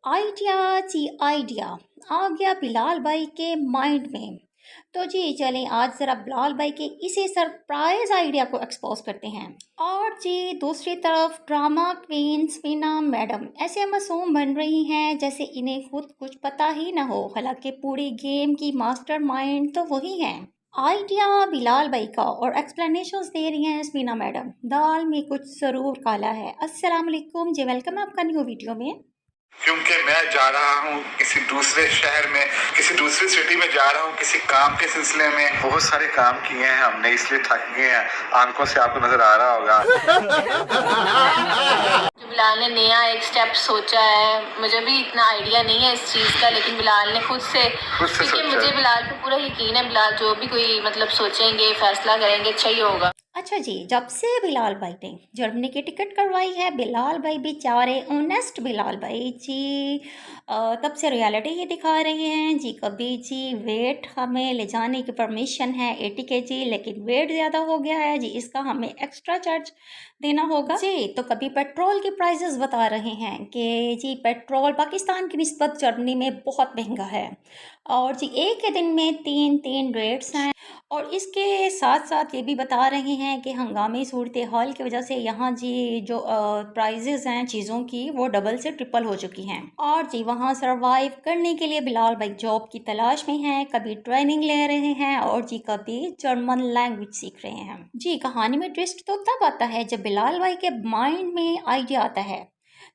Idea जी idea आ गया बिलाल भाई के माइंड में। तो जी चलें आज ज़रा बिलाल भाई के इसी सरप्राइज आइडिया को एक्सपोज करते हैं। और जी दूसरी तरफ ड्रामा क्वीन मीना मैडम ऐसे मासूम बन रही हैं जैसे इन्हें खुद कुछ पता ही ना हो, हालांकि पूरी गेम की मास्टरमाइंड तो वही हैं। आइडिया बिलाल भाई का और एक्सप्लेनेशंस दे रही हैं मीना मैडम। दाल में कुछ ज़रूर काला है। अस्सलाम वालेकुम जी, वेलकम आपका न्यू वीडियो में। क्योंकि मैं जा रहा हूँ किसी दूसरे शहर में, किसी दूसरी सिटी में जा रहा हूँ किसी काम के सिलसिले में। बहुत सारे काम किए हैं हमने, इसलिए थक गए हैं। आंखों से आपको नजर आ रहा होगा। बिलाल ने नया एक स्टेप सोचा है, मुझे भी इतना आइडिया नहीं है इस चीज़ का, लेकिन बिलाल ने खुद से क्योंकि मुझे बिलाल पे पूरा यकीन है, बिलाल जो भी कोई सोचेंगे फैसला करेंगे अच्छा ही होगा। अच्छा जी, जब से बिलाल भाई ने जर्मनी की टिकट करवाई है, बिलाल भाई बेचारे ऑनेस्ट बिलाल भाई जी तब से रियलिटी ही दिखा रहे हैं जी। कभी जी वेट हमें ले जाने की परमिशन है 80 kg, लेकिन वेट ज़्यादा हो गया है जी, इसका हमें एक्स्ट्रा चार्ज देना होगा जी। तो कभी पेट्रोल की प्राइसेस बता रहे हैं कि जी पेट्रोल पाकिस्तान की निस्बत जर्मनी में बहुत महंगा है। और जी एक के दिन में तीन तीन रेट्स हैं। और इसके साथ साथ ये भी बता रहे हैं कि हंगामी सूरत हाल की वजह से यहाँ जी जो प्राइजेज़ हैं चीज़ों की वो डबल से ट्रिपल हो चुकी हैं। और जी वहाँ सरवाइव करने के लिए बिलाल भाई जॉब की तलाश में हैं, कभी ट्रेनिंग ले रहे हैं और जी कभी जर्मन लैंग्वेज सीख रहे हैं जी। कहानी में ट्विस्ट तो तब आता है जब बिलाल भाई के माइंड में आइडिया आता है।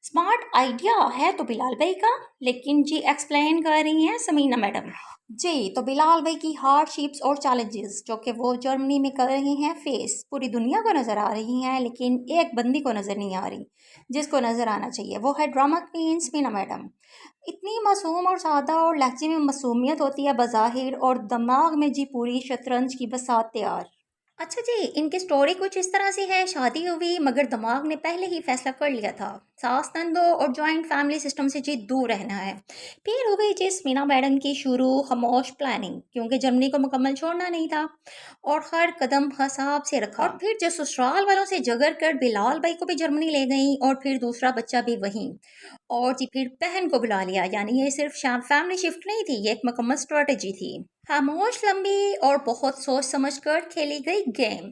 स्मार्ट आइडिया है तो बिलाल भाई का, लेकिन जी एक्सप्लेन कर रही हैं समीना मैडम जी। तो बिलाल भाई की हार्डशिप्स और चैलेंजेस जो कि वो जर्मनी में कर रहे हैं फेस, पूरी दुनिया को नज़र आ रही हैं, लेकिन एक बंदी को नज़र नहीं आ रही जिसको नज़र आना चाहिए, वो है ड्रामा क्वीन मीना मैडम। इतनी मासूम और सादा और लहजे में मासूमियत होती है बज़ाहिर, और दिमाग में जी पूरी शतरंज की बसात तैयार। अच्छा जी, इनकी स्टोरी कुछ इस तरह से है। शादी हुई मगर दिमाग ने पहले ही फैसला कर लिया था, सास नंदो और जॉइंट फैमिली सिस्टम से जी दूर रहना है। फिर हो गई जिस मीना मैडम की शुरू खामोश प्लानिंग, क्योंकि जर्मनी को मुकम्मल छोड़ना नहीं था और हर कदम हिसाब से रखा। और फिर जो ससुराल वालों से झगड़ कर बिलाल भाई को भी जर्मनी ले गई और फिर दूसरा बच्चा भी वहीं। और जी फिर बहन को बुला लिया, यानी ये सिर्फ फैमिली शिफ्ट नहीं थी, ये एक मुकम्मल स्ट्रेटेजी थी। खामोश लंबी और बहुत सोच समझकर खेली गई गेम।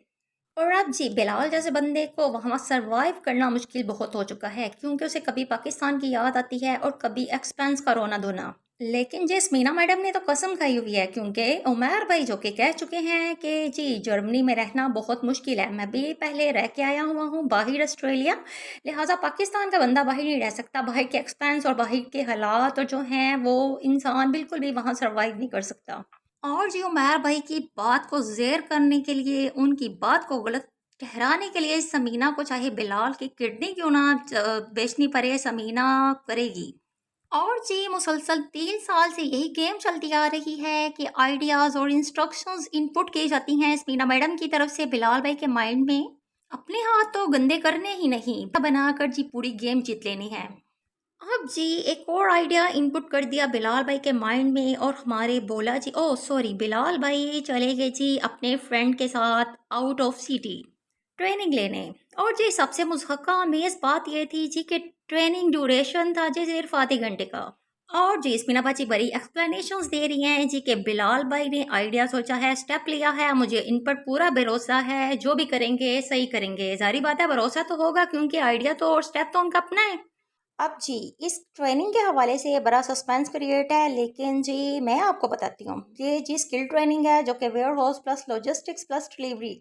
और अब जी बिलाल जैसे बंदे को वहाँ सरवाइव करना मुश्किल बहुत हो चुका है, क्योंकि उसे कभी पाकिस्तान की याद आती है और कभी एक्सपेंस का रोना धोना। लेकिन जिस मीना मैडम ने तो कसम खाई हुई है, क्योंकि उमर भाई जो कि कह चुके हैं कि जी जर्मनी में रहना बहुत मुश्किल है, मैं भी पहले रह के आया हुआ हूँ बाहर ऑस्ट्रेलिया, लिहाजा पाकिस्तान का बंदा बाहर नहीं रह सकता। बाहर के एक्सपेंस और बाहर के हालात और जो हैं वो इंसान बिल्कुल भी वहाँ सर्वाइव नहीं कर सकता। और जी उमर भाई की बात को ज़ेर करने के लिए, उनकी बात को गलत ठहराने के लिए समीना को चाहे बिलाल की किडनी क्यों ना बेचनी पड़े, समीना करेगी। और जी मुसलसल 3 साल से यही गेम चलती आ रही है कि आइडियाज़ और इंस्ट्रक्शंस इनपुट की जाती हैं समीना मैडम की तरफ से बिलाल भाई के माइंड में। अपने हाथ तो गंदे करने ही नहीं, बनाकर जी पूरी गेम जीत लेनी है। अब जी एक और आइडिया इनपुट कर दिया बिलाल भाई के माइंड में, और हमारे बोला जी ओ सॉरी बिलाल भाई चले गए जी अपने फ्रेंड के साथ आउट ऑफ सिटी ट्रेनिंग लेने। और जी सबसे मुज़हका अमेज़ बात यह थी जी कि ट्रेनिंग ड्यूरेशन था जी सिर्फ आधे घंटे का। और जी इसमिना बाजी बड़ी एक्सप्लेनेशंस दे रही हैं जी कि बिलाल भाई ने आइडिया सोचा है, स्टेप लिया है, मुझे इन पर पूरा भरोसा है, जो भी करेंगे सही करेंगे। जारी बात है भरोसा तो होगा, क्योंकि आइडिया तो और स्टेप तो उनका अपना है। अब जी इस ट्रेनिंग के हवाले से बड़ा सस्पेंस क्रिएट है, लेकिन जी मैं आपको बताती हूँ ये जी स्किल ट्रेनिंग है जो कि warehouse plus logistics plus delivery,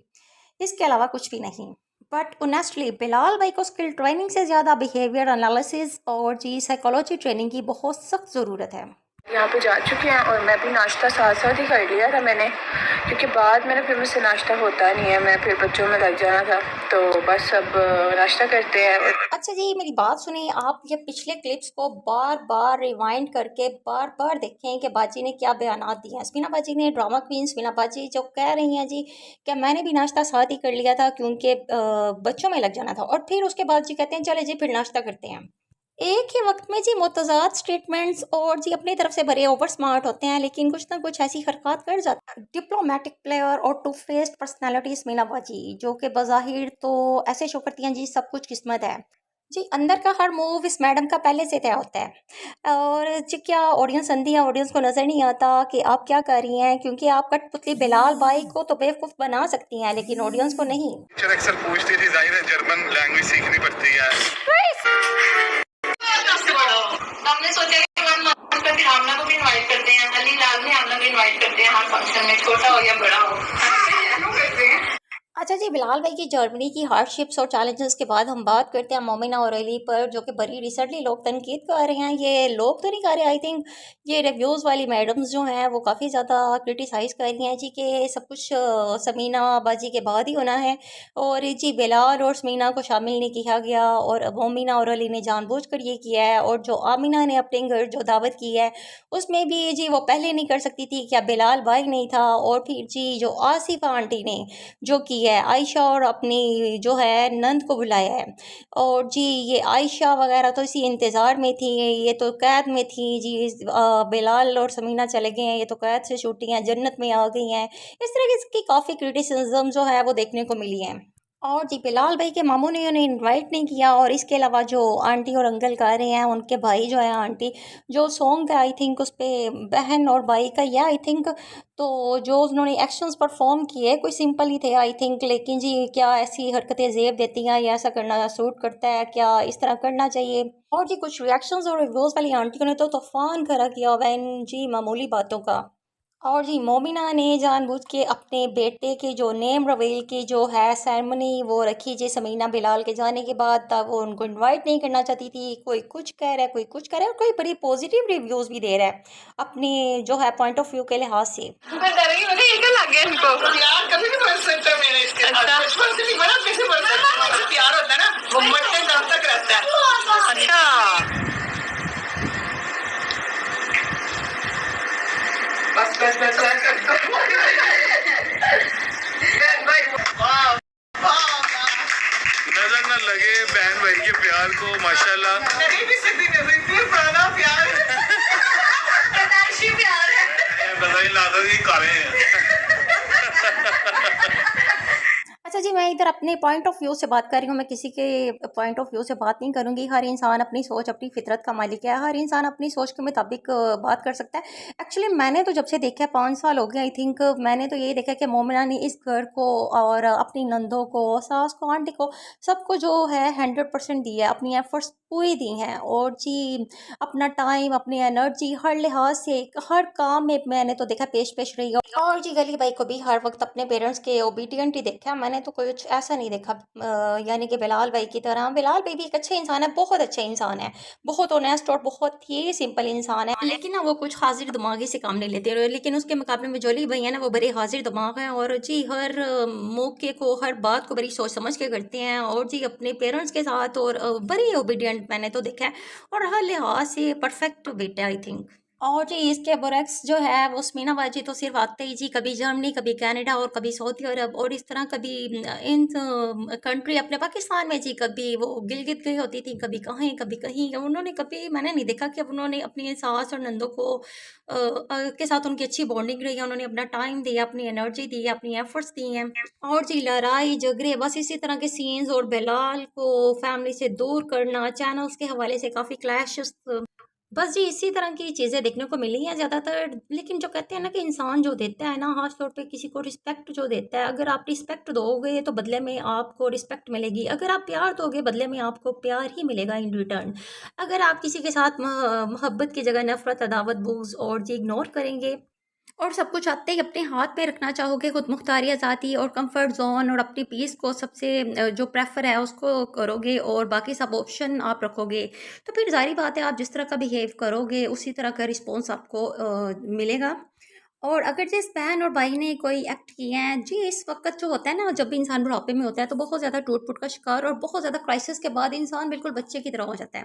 इसके अलावा कुछ भी नहीं। बट ऑनेस्टली बिलाल भाई को स्किल ट्रेनिंग से ज़्यादा बिहेवियर एनालिसिस और जी साइकोलॉजी ट्रेनिंग की बहुत सख्त ज़रूरत है। यहाँ पे जा चुके हैं और मैं भी नाश्ता साथ साथ ही कर लिया था मैंने, क्योंकि बाद में फिर मुझसे नाश्ता होता नहीं है, मैं फिर बच्चों में लग जाना था, तो बस अब नाश्ता करते हैं। अच्छा जी मेरी बात सुनिए, आप ये पिछले क्लिप्स को बार बार रिवाइंड करके बार बार देखें कि बाजी ने क्या बयानात दिए हैं। स्मीना बाजी ने, ड्रामा क्वीन स्मीना बाजी जो कह रही हैं जी कि मैंने भी नाश्ता साथ ही कर लिया था क्योंकि बच्चों में लग जाना था, और फिर उसके बाद जी कहते हैं चले जी फिर नाश्ता करते हैं। एक ही वक्त में जी मुतज़ाद स्टेटमेंट्स और जी अपनी तरफ से भरे ओवर स्मार्ट होते हैं, लेकिन कुछ ना कुछ ऐसी हरकत कर जाता है। डिप्लोमेटिक प्लेयर और टू फेस्ड पर्सनैलिटी मीना बाजी, जो कि बज़ाहिर तो ऐसे शो करती हैं जी सब कुछ किस्मत है, जी, अंदर का हर मूव इस मैडम का पहले से तय होता है और जी क्या ऑडियंस अंधी है, ऑडियंस को नज़र नहीं आता कि आप क्या कर रही हैं, क्योंकि आप कठपुतली बिलाल भाई को तो बेवकूफ़ बना सकती हैं, लेकिन ऑडियंस को नहीं। टीचर अक्सर पूछती थी, जाहिर है जर्मन लैंग्वेज सीखनी पड़ती है। हमने सोचा कि हम फिर आमना को भी इनवाइट करते हैं, अली लाजमी आमना को इनवाइट करते हैं हर फंक्शन में, छोटा हो या बड़ा हो करते हैं। अच्छा जी, बिलाल भाई की जर्मनी की हार्डशिप्स और चैलेंजेस के बाद हम बात करते हैं मोमिना और अली पर, जो कि बड़ी रिसेंटली लोग तनकीद कर रहे हैं। ये लोग तो नहीं कर रहे, आई थिंक ये रिव्यूज़ वाली मैडम्स जो हैं वो काफ़ी ज़्यादा क्रिटिसाइज़ कर रही हैं जी कि सब कुछ समीना बाजी के बाद ही होना है और जी बिलाल और समीना को शामिल नहीं किया गया और मोमिना और अली ने जानबूझकर ये किया है। और जो आमिना ने अपने घर जो दावत की है उसमें भी जी वो पहले नहीं कर सकती थी, क्या बिलाल भाई नहीं था। और फिर जी जो आसिफा आंटी ने जो की है आयशा और अपनी जो है नंद को बुलाया है। और जी ये आयशा वगैरह तो इसी इंतज़ार में थी, ये तो कैद में थी जी। बिलाल और समीना चले गए हैं, ये तो कैद से छूटी हैं, जन्नत में आ गई हैं। इस तरह की काफ़ी क्रिटिसिज्म जो है वो देखने को मिली है। और जी बिलाल भाई के मामू ने उन्हें इनवाइट नहीं किया और इसके अलावा जो आंटी और अंकल गा रहे हैं उनके भाई जो है आंटी जो सॉन्ग है आई थिंक उस पे बहन और भाई का या आई थिंक, तो जो उन्होंने एक्शंस परफॉर्म किए कोई सिंपल ही थे आई थिंक, लेकिन जी क्या ऐसी हरकतें ज़ेब देती हैं या ऐसा करना सूट करता है, क्या इस तरह करना चाहिए। और जी कुछ रिएक्शंस और रिव्यूज़ वाली आंटियों ने तो तूफान खड़ा किया हुआ है इन जी मामूली बातों का। और जी मोमिना ने जानबूझ के अपने बेटे की जो नेम रिवील की जो है सेरेमनी वो रखी जी समीना बिलाल के जाने के बाद, तब वो उनको इनवाइट नहीं करना चाहती थी। कोई कुछ कह रहा है, कोई कुछ कह रहा है और कोई बड़ी पॉजिटिव रिव्यूज़ भी दे रहा है अपनी जो है पॉइंट ऑफ व्यू के लिहाज से। मैं डर गई, मुझे ये क्या लग गया इनको यार कभी नहीं बन सकता मेरे इसके साथ, बचपन से नहीं बना, कैसे बन सकता है? प्यार होता है ना वो मरते दम तक रहता है। अच्छा बस बस बस नजर न लगे बहन भाई के प्यार को, माशाल्लाह नहीं भी सकती, नजर इतनी पुराना प्यार पैदाइशी प्यार है, पता ही लाता ही काले हैं। अच्छा जी, मैं इधर अपने पॉइंट ऑफ व्यू से बात कर रही हूँ, मैं किसी के पॉइंट ऑफ व्यू से बात नहीं करूँगी। हर इंसान अपनी सोच, अपनी फितरत का मालिक है, हर इंसान अपनी सोच के मुताबिक बात कर सकता है। एक्चुअली मैंने तो जब से देखा है 5 साल हो गए आई थिंक, मैंने तो यही देखा कि मोमिना ने इस घर को और अपनी नंदों को, सास को, आंटी को, सबको जो है 100% दिया है, अपनी एफर्ट्स पूरी दी हैं। और जी अपना टाइम, अपनी एनर्जी हर लिहाज से हर काम में मैंने तो देखा पेश पेश रही है। और जी गली भाई को भी हर वक्त अपने पेरेंट्स के ओबीडियंट ही देखा, मैंने तो कुछ ऐसा नहीं देखा यानी कि बिलाल भाई की तरह। बिलाल भाई भी एक अच्छे इंसान है, बहुत अच्छे इंसान है, बहुत ऑनेस्ट और बहुत ही सिंपल इंसान है, लेकिन ना वो कुछ हाजिर दिमागी से काम नहीं लेते। लेकिन उसके मुकाबले में जोली भाई है ना, वो बड़े हाजिर दिमाग हैं और जी हर मौके को, हर बात को बड़ी सोच समझ के करते हैं। और जी अपने पेरेंट्स के साथ और बड़ी ओबीडियंट मैंने तो देखा है और हर लिहाज से परफेक्ट बेटा आई थिंक। और जी इसके बरक्स जो है वो स्मीना बाजी तो सिर्फ आते ही जी कभी जर्मनी, कभी कनाडा और कभी सऊदी अरब और इस तरह कभी इन कंट्री अपने पाकिस्तान में जी कभी वो गिलगित गई होती थी, कभी कहीं कभी कहीं। उन्होंने कभी मैंने नहीं देखा कि अब उन्होंने अपनी सास और नंदों को के साथ उनकी अच्छी बॉन्डिंग रही है, उन्होंने अपना टाइम दिया, अपनी एनर्जी दी, अपनी एफर्ट्स दी हैं। और जी लड़ाई झगड़े बस इसी तरह के सीन्स और बिलाल को फैमिली से दूर करना, चैनल्स के हवाले से काफ़ी क्लैशेस, बस जी इसी तरह की चीज़ें देखने को मिली हैं ज़्यादातर। लेकिन जो कहते हैं ना कि इंसान जो देता है ना, ख़ास तौर पे किसी को रिस्पेक्ट जो देता है, अगर आप रिस्पेक्ट दोगे तो बदले में आपको रिस्पेक्ट मिलेगी, अगर आप प्यार दोगे बदले में आपको प्यार ही मिलेगा इन रिटर्न। अगर आप किसी के साथ मोहब्बत की जगह नफ़रत, अदावत, बुग़्ज़ और जी इग्नोर करेंगे और सब कुछ आते ही अपने हाथ में रखना चाहोगे, खुद मुख्तारी आज़ादी और कंफर्ट जोन और अपनी पीस को सबसे जो प्रेफर है उसको करोगे और बाकी सब ऑप्शन आप रखोगे, तो फिर ज़ाहिर बात है आप जिस तरह का बिहेव करोगे उसी तरह का रिस्पॉन्स आपको मिलेगा। और अगर जिस बहन और भाई ने कोई एक्ट किए हैं जी, इस वक्त जो होता है ना, जब भी इंसान बुढ़ापे में होता है तो बहुत ज़्यादा टूट-फूट का शिकार और बहुत ज़्यादा क्राइसिस के बाद इंसान बिल्कुल बच्चे की तरह हो जाता है।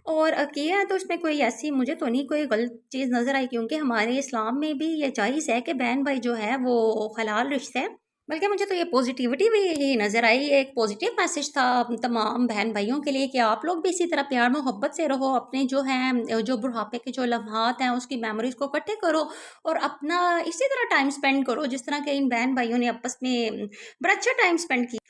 और किया है तो इसमें कोई ऐसी मुझे तो नहीं कोई गलत चीज़ नज़र आई, क्योंकि हमारे इस्लाम में भी ये जायज़ है कि बहन भाई जो है वो हलाल रिश्ता है। बल्कि मुझे तो ये पॉजिटिविटी भी यही नज़र आई, ये एक पॉजिटिव मैसेज था तमाम बहन भाइयों के लिए कि आप लोग भी इसी तरह प्यार मोहब्बत से रहो, अपने जो हैं जो बुढ़ापे के जो लम्हात हैं उसकी मेमोरीज़ को इकट्ठे करो और अपना इसी तरह टाइम स्पेंड करो जिस तरह के इन बहन भाइयों ने आपस में बड़ा अच्छा टाइम स्पेंड किया।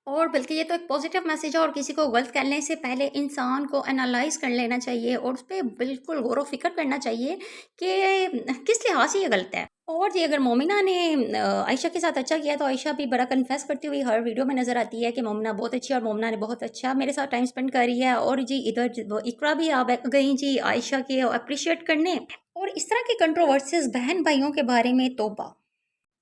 और बल्कि ये तो एक पॉजिटिव मैसेज है, और किसी को गलत करने से पहले इंसान को एनालाइज कर लेना चाहिए और उस पर बिल्कुल गौर व फिक्र करना चाहिए कि किस लिहाज से ये गलत है। और जी अगर मोमिना ने आयशा के साथ अच्छा किया तो आयशा भी बड़ा कन्फेस करती हुई हर वीडियो में नज़र आती है कि मोमिना बहुत अच्छी है और मोमिना ने बहुत अच्छा मेरे साथ टाइम स्पेंड कर रही है। और जी इधर वो इकरा भी आ गई जी आयशा के अप्रिशिएट करने। और इस तरह की कंट्रोवर्सीज बहन भाइयों के बारे में तौबा।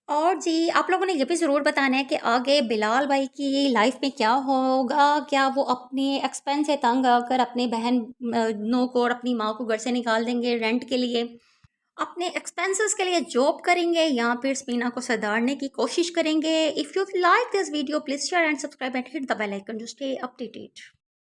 और जी आप लोगों ने ये भी ज़रूर बताना है कि आगे बिलाल भाई की लाइफ में क्या होगा, क्या वो अपने एक्सपेंस से तंग आकर अपने बहन नों को और अपनी माँ को घर से निकाल देंगे रेंट के लिए, अपने एक्सपेंसेस के लिए जॉब करेंगे, या फिर स्मीना को सधारने की कोशिश करेंगे। If you like this video please share and subscribe and hit the bell icon to stay updated.